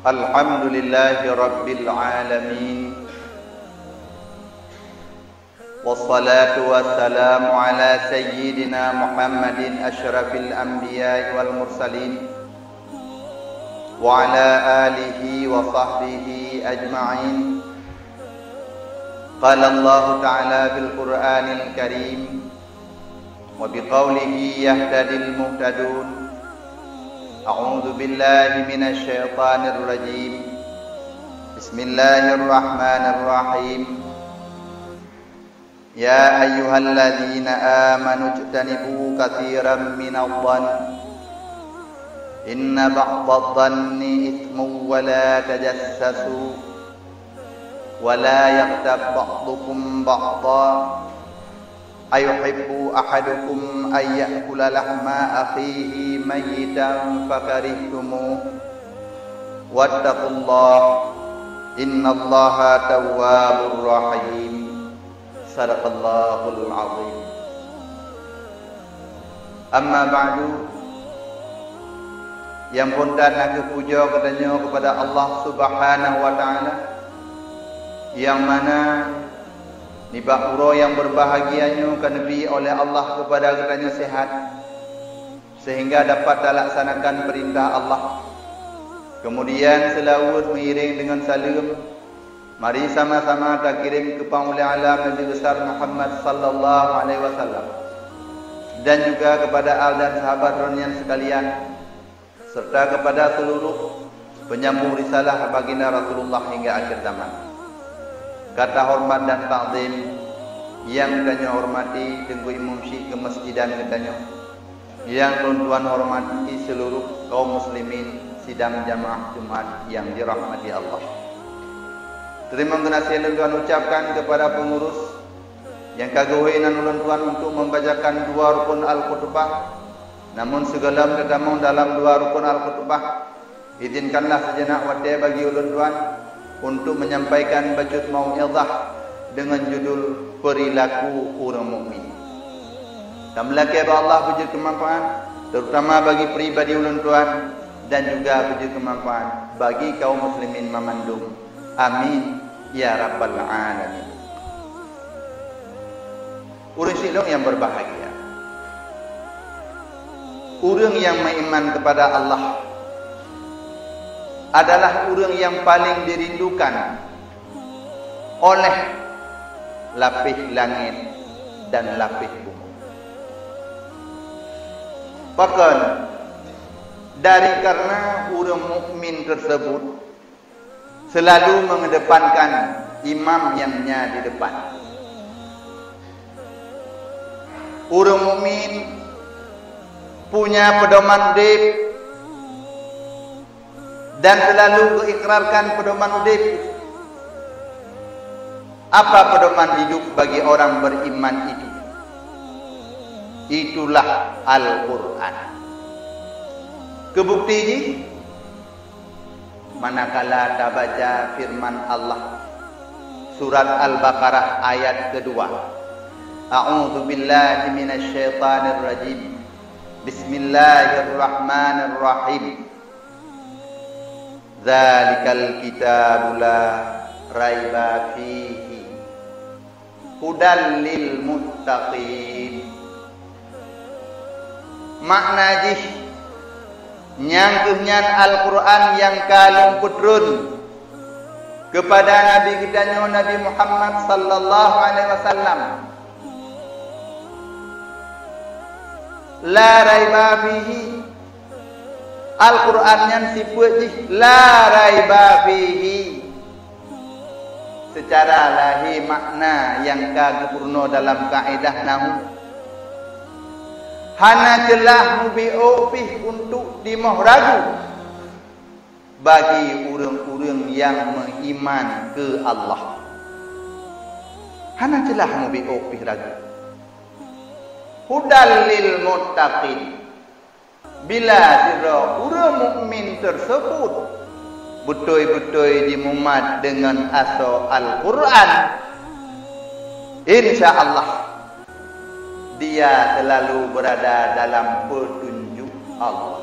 Alhamdulillahi Rabbil Alamin. Wassalatu wassalamu ala sayyidina Muhammadin asyrafil anbiya'i wal mursalin wa ala alihi wa sahbihi ajma'in. Qala Allah ta'ala fil Qur'anil Karim wa biqaulihi yahtadil muhtadun. A'udzu billahi minasy syaithanir rajim. Bismillahirrahmanirrahim. Ya ayyuhalladzina amanu ijtanibu katsiran minadh-dhann inna ba'dadh-dhanni itsmun wa la tajassasu wa la yaghtab ba'dukum ba'dha ayuhibbu ahadukum ay ya'kula lahma akhihi mayyitan fakarihtumuh wattaqullaha innallaha tawwabur rahim. Sadaqallahul azim. Amma ba'du. Yang punten aku puja katanya kepada Allah Subhanahu wa taala, yang mana nibak uro yang berbahagianya kanebi oleh Allah kepada katanya sehat sehingga dapat dilaksanakan perintah Allah. Kemudian selawat mengiring dengan salam, mari sama-sama kita kirim ke Pauli Alam Nabi besar Muhammad sallallahu alaihi wasallam dan juga kepada al dan sahabat ronian sekalian serta kepada seluruh penyambung risalah baginda Rasulullah hingga akhir zaman. Kata hormat dan takzim yang katanya hormati Tengku Imam Syekh Kemasjidan katanya, yang tuan-tuan hormati seluruh kaum muslimin sidang jamaah Jumat yang dirahmati Allah. Terima kasih tuan ucapkan kepada pengurus yang kagawinan tuan untuk membacakan dua rukun Al-Khutbah. Namun segala kedamu dalam dua rukun Al-Khutbah, izinkanlah sejenak waktu bagi tuan untuk menyampaikan bacot mau'izah dengan judul perilaku orang mukmin. Tamlaki Allah wujud kemanfaat terutama bagi pribadi ulun tuan dan juga wujud kemanfaat bagi kaum muslimin memandung. Amin ya rabbal alamin. Urang silong yang berbahagia, urang yang beriman kepada Allah adalah orang yang paling dirindukan oleh lapis langit dan lapis bumi. Bahkan dari karena orang mukmin tersebut selalu mengedepankan imam yangnya di depan. Orang mukmin punya pedoman hidup dan selalu mengikrarkan pedoman hidup. Apa pedoman hidup bagi orang beriman itu? Itulah Al-Quran. Kebukti ini manakala kita baca firman Allah surat Al-Baqarah ayat kedua. A'udzu billahi minasy syaithanir rajim. Bismillahirrahmanirrahim. Zalikal kitabu la raiba fihi hudan lil muttaqin. Makna jih nyangkeunyan Al-Quran yang kalung putrun kepada Nabi kita Nabi Muhammad sallallahu alaihi wasallam. La raiba fihi, Al-Quran yang sifat la raiba fihi secara lahi makna yang kagepurno dalam kaidah nahu hana celah mubi'opih untuk dimoh ragu bagi orang-orang yang beriman ke Allah. Hana celah mubi'opih ragu. Hudal lil muttaqin, bila sira orang mukmin tersebut betul-betul dimumat dengan asa Al-Quran, insya-Allah dia selalu berada dalam petunjuk Allah.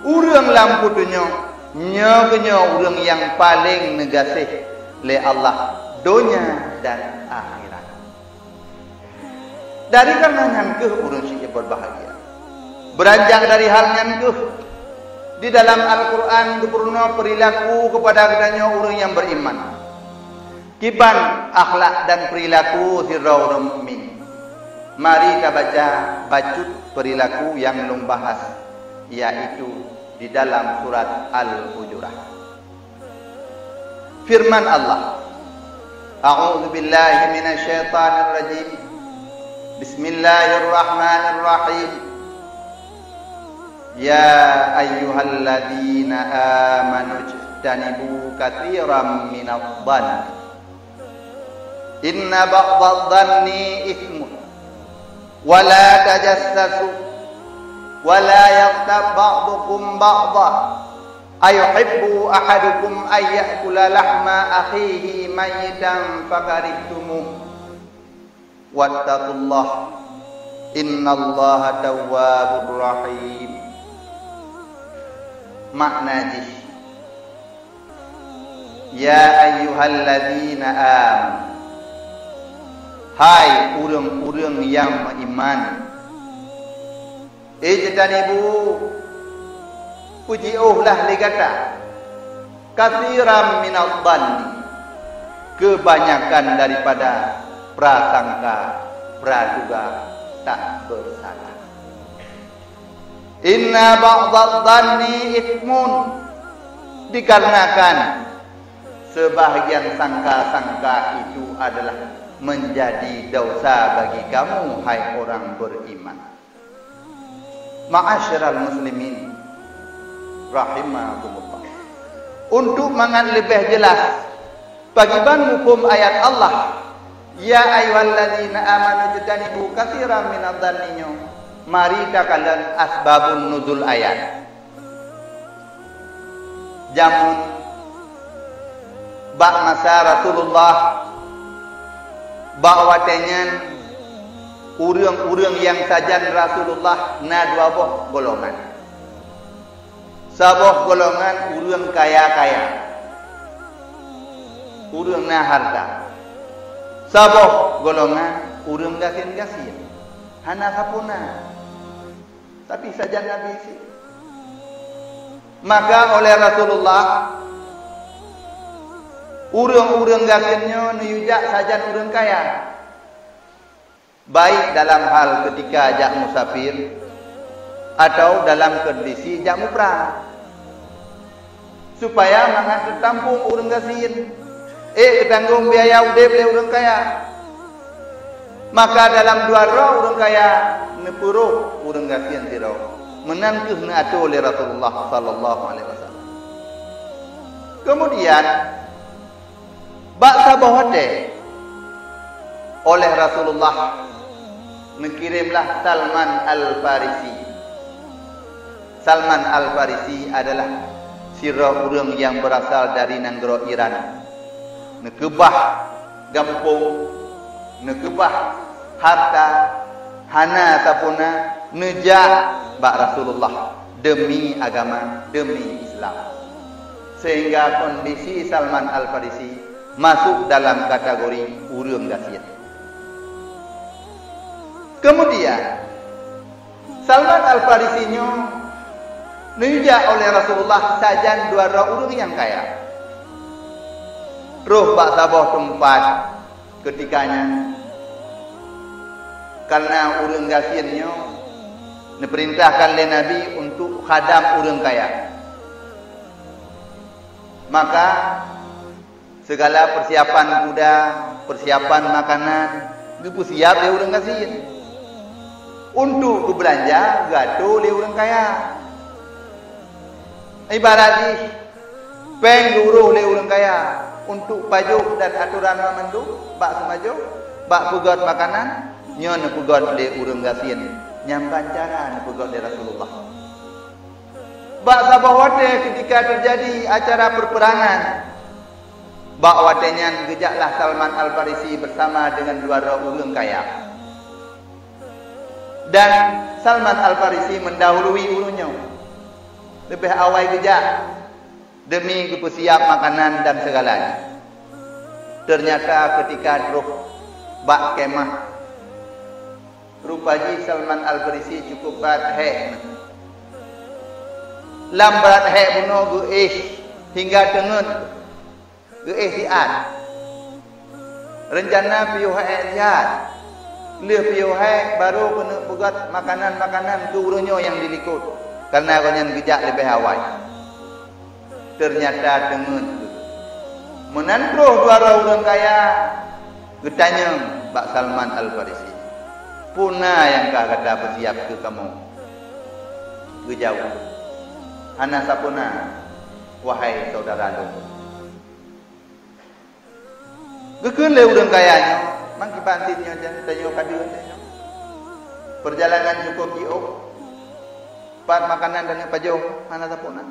Urang lampu dunia Nyo orang yang paling negasih le Allah dunia dan akhirat. Dari karenanya ke orang syekh berbahagia. Beranjak dari halnya ke di dalam Al-Quran dipurna perilaku kepada katanya orang yang beriman. Kiban akhlak dan perilaku sirra orang mukmin. Mari kita bacut perilaku yang belum bahas, yaitu di dalam surat Al-Hujurat. Firman Allah, A'udzu billahi minasyaitonir rajim. Bismillahirrahmanirrahim. Ya ayyuhalladzina amanu ijtanibu katsiran minadh-dhanni inna ba'dadh-dhanni itsmun wa la tajassasu wa la yaghtab ba'dukum ba'dhan ayuhibbu ahadukum ay ya'kula lahma akhihi mayyitan fakarihtumuh wattaqullaha innallaha tawwabur rahim. Makna jih, ya ayyuhalladzina amanu, hai urang-urang yang beriman, ijtanibu, pujiuhlah ligata, katsiran minadh-dhanni, kebanyakan daripada prasangka, praduga tak bersalah. Inna ba'dadh-dhanni itsmun, dikarenakan sebahagian sangka-sangka itu adalah menjadi dosa bagi kamu hai orang beriman. Ma'asyiral muslimin rahimakumullah. Untuk mengat lebih jelas bagaimana hukum ayat Allah, ya ayyuhalladzina amanu ijtanibu katsiran minadh-dhanni, mari kalian asbabun nuzul ayat. Jamun bak masa Rasulullah bawatenyan urang-urang yang sajan Rasulullah na dua boh golongan. Saboh golongan urang kaya-kaya, urang na harta. Saboh golongan urang gasin-gasin, hana sapuna. Tapi saja Nabi isi. Maka oleh Rasulullah urang-urang gasinnya nuyujak saja urang kaya. Baik dalam hal ketika ajak musafir atau dalam kondisi jak muprah, supaya mangat tertampung urang gasin. Ketanggung biaya udah beli urang kaya. Maka dalam dua roh urang kaya nepuro urang gasin tirau menangkuh na atu oleh Rasulullah sallallahu alaihi wasallam. Kemudian baksa bahwate oleh Rasulullah mengirimlah Salman Al-Farisi. Salman Al-Farisi adalah sirah urang yang berasal dari negara Iran. Nekebah gampung, nekebah harta, hana tapuna nejak bak Rasulullah demi agama, demi Islam. Sehingga kondisi Salman Al-Farisi masuk dalam kategori urang gasin. Kemudian Salman Al-Farisinya nejak oleh Rasulullah sajan dua urang yang kaya. Roh bak sabah tempat ketikanya karena urang gasinnya diperintahkan oleh Nabi untuk khadam urang kaya. Maka segala persiapan kuda, persiapan makanan itu siap oleh urang gasin. Untuk berbelanja gaduh oleh urang kaya. Ibarat pengguru oleh urang kaya untuk pajuk dan aturan memandu, bak semajuk, bak pugat makanan, nyon pugat oleh urang gasin, nyamban cara pugat oleh Rasulullah. Bak sabah wate ketika terjadi acara perperangan, bak watenya gejaklah Salman Al-Farisi bersama dengan dua urang kaya. Dan Salman Al-Farisi mendahului urungnya. Lebih awal gejak demi kepersiap makanan dan segalanya. Ternyata ketika roh bak kemah, Rupaji Salman Al-Farisi cukup berat hek. Lam berat hek bunuh geih hingga tengen geih siat. Rencana piuh hek siat. Leh piuh hek baru kena pegat makanan-makanan ke urunyo yang dilikut. Karena konyan gejak lebih awal. Ternyata tengen menantroh dua orang kaya getanya Pak Salman Al-Farisi. Puna yang kata bersiap ke kamu gejauh. Hana sapuna wahai saudara lu. Gekun le urang kayanya, mang kipantinnya jan tanyo kadieu. Perjalanan cukup diuk. Pat makanan dan pajoh hana sapuna.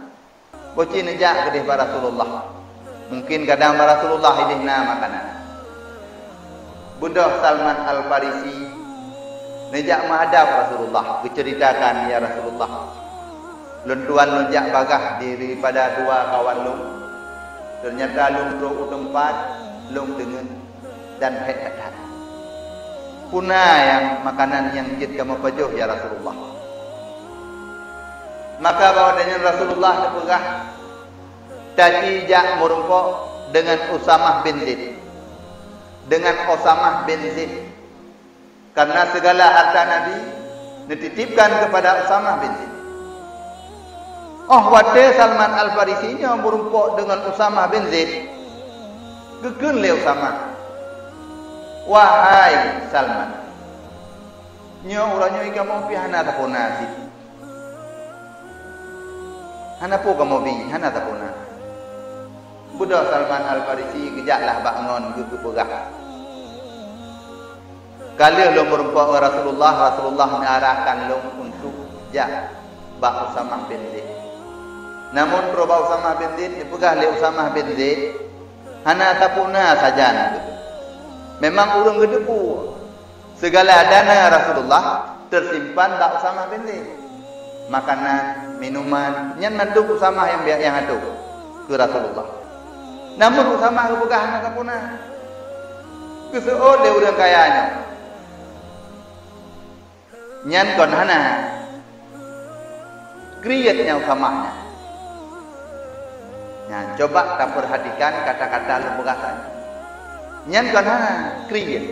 Boci nejak kedih para Rasulullah. Mungkin kadang para Rasulullah idihna makanan. Budak Salman Al-Farisi nejak menghadap Rasulullah, berceritakan, ya Rasulullah, luntuan lunjak bagah daripada dua kawan lung. Ternyata lung teruk tempat, lung dengan dan hekat. Puna yang makanan yang jid kamu pajuh, ya Rasulullah. Maka bawa dengan Rasulullah terpegah tadi jak merumpok dengan Usamah bin Zaid. Dengan Usamah bin Zaid. Karena segala harta Nabi dititipkan kepada Usamah bin Zaid. Oh, wate Salman Al-Farisi nya merumpok dengan Usamah bin Zaid. Gegeun le Usamah. Wahai Salman. Nya urangnya ika mau pi hana tapona sit. Hana po kamu bi, hana tapona. Budak Salman Al-Farisi gejaklah bangun gegepegah. Kali lo merumpok Rasulullah mengarahkan lo untuk jak Bak Usamah bin Zaid. Namun Bak Usamah bin Zaid dipegah le Usamah bin Zaid hana tapuna saja. Memang urang gedepu. Segala dana Rasulullah tersimpan Bak Usamah bin Zaid. Makanan, minuman, nyan manduk Usamah yang aduk ke Rasulullah. Namun Usamah dipegah hana tapuna. Keseol le urang kayanya. Nyan kon hana kriyatnya Usamahnya. Nah, coba kita perhatikan kata-kata lembagaan. Nyan kon hana kriyat.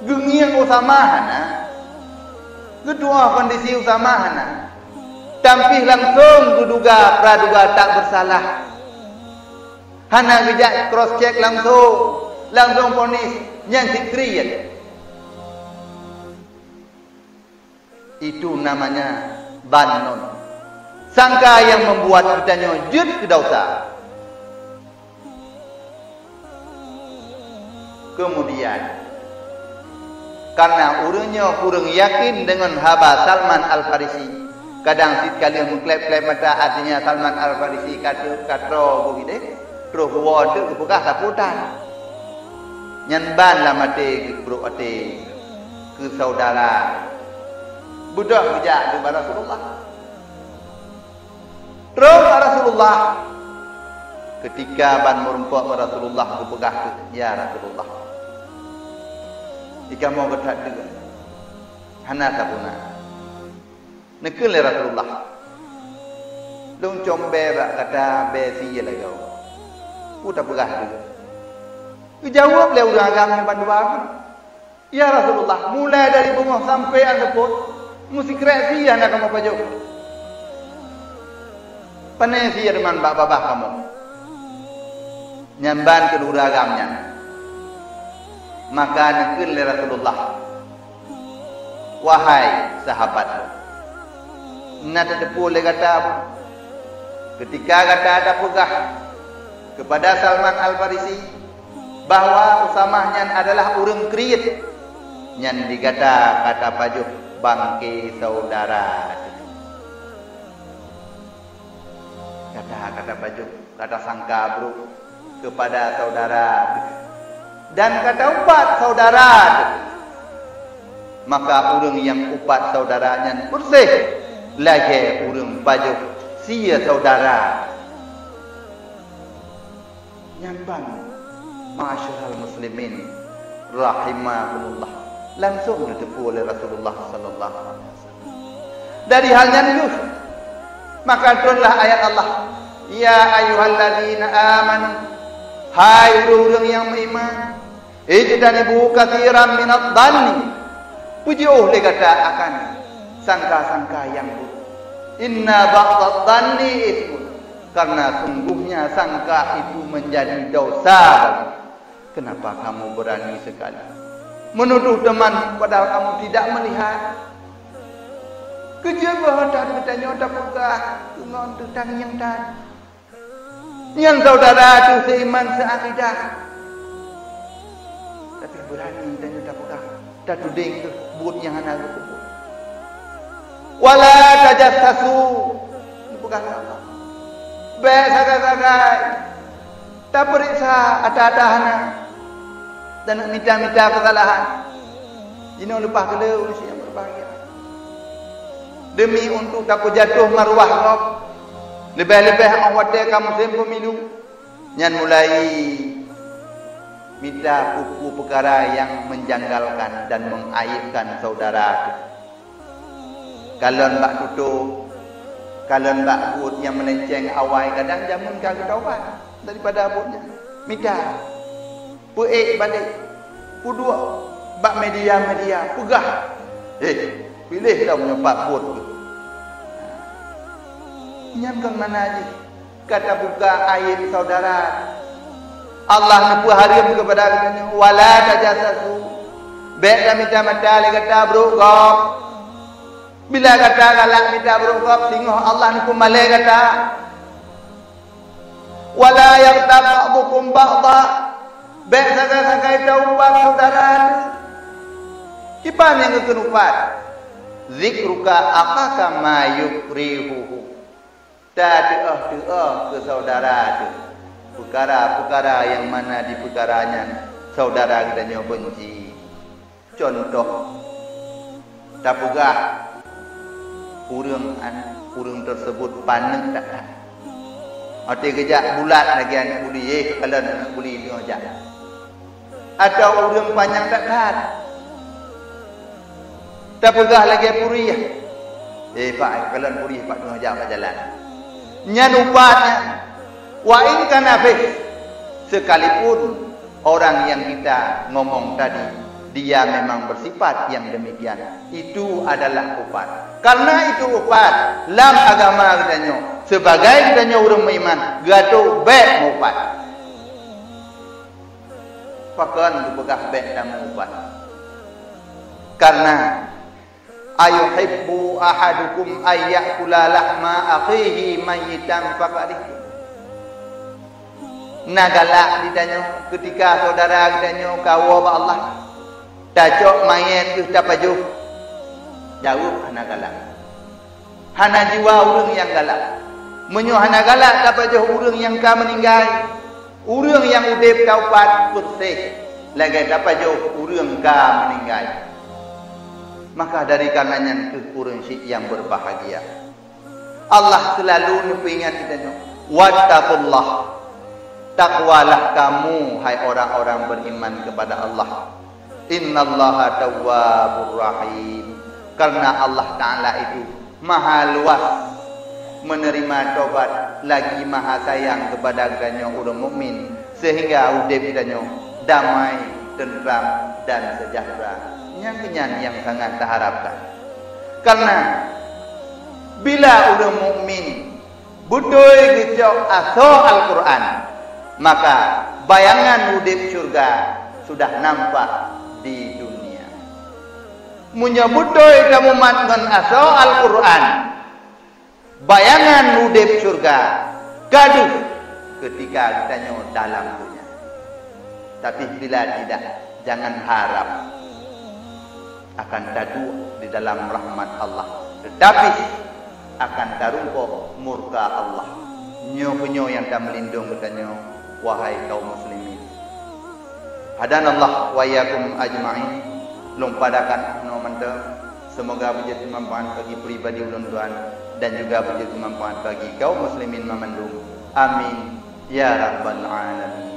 Gengiang Usamah hana. Kedua kondisi Usamah hana. Tampih langsung diduga praduga tak bersalah. Hana gejak cross check langsung ponis nyan si kriyat. Itu namanya banon. Sangka yang membuat kita nyojud ke dosa. Kemudian, karena urangnya kurang yakin dengan haba Salman Al-Farisi, kadang sekali mengklep-klep mata artinya Salman Al-Farisi katro begitu, terus waduh kepegah saputan. Nyanban lah mati bro ate ke saudara. Budak bijak kepada Rasulullah. Terus Rasulullah ketika ban merumpok Rasulullah berpegah, ya Rasulullah. Jika mau berhad dengan hana sabuna. Nekul Rasulullah. Lung combe bak kata besi lagi kau. Udah pegah juga. Dijawab le urang agama bandua. Ya Rasulullah, mulai dari bunga sampai angkut mesti kreasi anak kamu pajuk. Panai si teman babah kamu. Nyamban kedua agamnya. Maka nekil Rasulullah. Wahai sahabat. Nata tepu le kata ketika kata ada pegah kepada Salman Al-Farisi bahwa Usamah nyan adalah urang kriyat. Nyan digata kata pajuk bangke saudara. Kata baju, kata sangka bro kepada saudara dan kata upat saudara. Maka urang yang upat saudaranya bersih lagi urang baju sia saudara. Nyambang. Ma'asyiral muslimin rahimakumullah. Langsung ditepu oleh Rasulullah sallallahu alaihi wasallam. Dari halnya itu, maka turunlah ayat Allah. Ya ayyuhalladzina amanu, hai orang yang beriman, ijtanibu katsiran minadh dhanni. Pujuh le kata akan sangka-sangka yang buruk. Inna ba'dadh dhanni itsmun. Karena sungguhnya sangka itu menjadi dosa bagi. Kenapa kamu berani sekali menuduh teman padahal kamu tidak melihat? Kejebah dan bertanya tak buka dengan tentang yang tadi. Yang saudara itu seiman seakidah, tapi berani tanya tak buka. Tak tuding tu buat yang anak itu. Wala tajassasu. Bukan Allah. Baik sagai-sagai. Tak periksa ada-ada anak. Dan minta-minta kesalahan. Ini lupa kele usia yang berbahagia. Demi untuk tak jatuh maruah Rob. Lebih-lebih awak kamu sembuh milu. Yang mulai minta buku perkara yang menjanggalkan dan mengaibkan saudara. Kalau mbak tutup, kalau mbak buat yang melenceng awal kadang jamun kagak taubat daripada buatnya. Minta puik balik, pudua, bak media-media, pegah. Pilih dah punya pak buat tu. Nyamkan mana aja. Kata buka aib saudara. Allah nepu harim kepada katanya. Wala tajassasu. Baik dah minta mata le kata berukap. Bila kata galak minta berukap, singguh Allah nepu malai kata. Wala yaghtab ba'dukum ba'dha. Baik sakai-sakai taubat saudara. Kipan yang kekenupat. Zikruka akaka ma yukrihuhu. Doa ke saudara itu. Perkara-perkara yang mana di perkaranya saudara katanya benci. Contoh. Tak pegah. Urang tersebut panen tak. Arti kejap bulat lagi anak buli. Kalau anak buli dia ajak. Atau urang panjang tak kat. Tak pegah lagi puri. Pak, kalau puri pak dia ajak pak jalan. Nyanupatnya wa in kana sekalipun orang yang kita ngomong tadi dia memang bersifat yang demikian, itu adalah upat. Karena itu upat dalam agama katanya sebagai katanya orang beriman gaduh baik upat. Pakan dipegah baik dan upat. Karena ayuhibbu ahadukum ayyakula lahma akhihi mayyitan faqarihi. Nagalak ditanya ketika saudara ditanya kau apa Allah tajok mayat ke tapaju. Jauh hana galak. Hana jiwa urang yang galak. Menyo hana galak tapaju urang yang ka meninggal. Urang yang udip taubat bersih. Lagi tapaju urang ka meninggal. Maka dari karenanya itu urang yang berbahagia. Allah selalu ingat kita. Wattaqullah. Takwalah kamu hai orang-orang beriman kepada Allah. Innallaha tawwabur rahim. Karena Allah Ta'ala itu maha luas menerima taubat, lagi maha sayang kepada katanya orang mukmin, sehingga udip katanya damai, tentram dan sejahtera. Yang kenyan yang sangat terharapkan. Karena bila orang mukmin betul gejok asal Al-Quran, maka bayangan udip syurga sudah nampak di dunia. Menyebutoi kamu matkan asal Al-Quran, bayangan udip syurga gaduh ketika ditanya dalam dunia. Tapi bila tidak, jangan harap akan tadu di dalam rahmat Allah, tetapi akan tarumpuh murka Allah. Nyo-nyo yang tak melindung katanya, wahai kaum muslimin. Hadanallah wa iyyakum ajma'in. Lumpadakan no manta. Semoga menjadi manfaat bagi pribadi ulun tuan dan juga menjadi manfaat bagi kaum muslimin memandung. Amin ya rabbal alamin.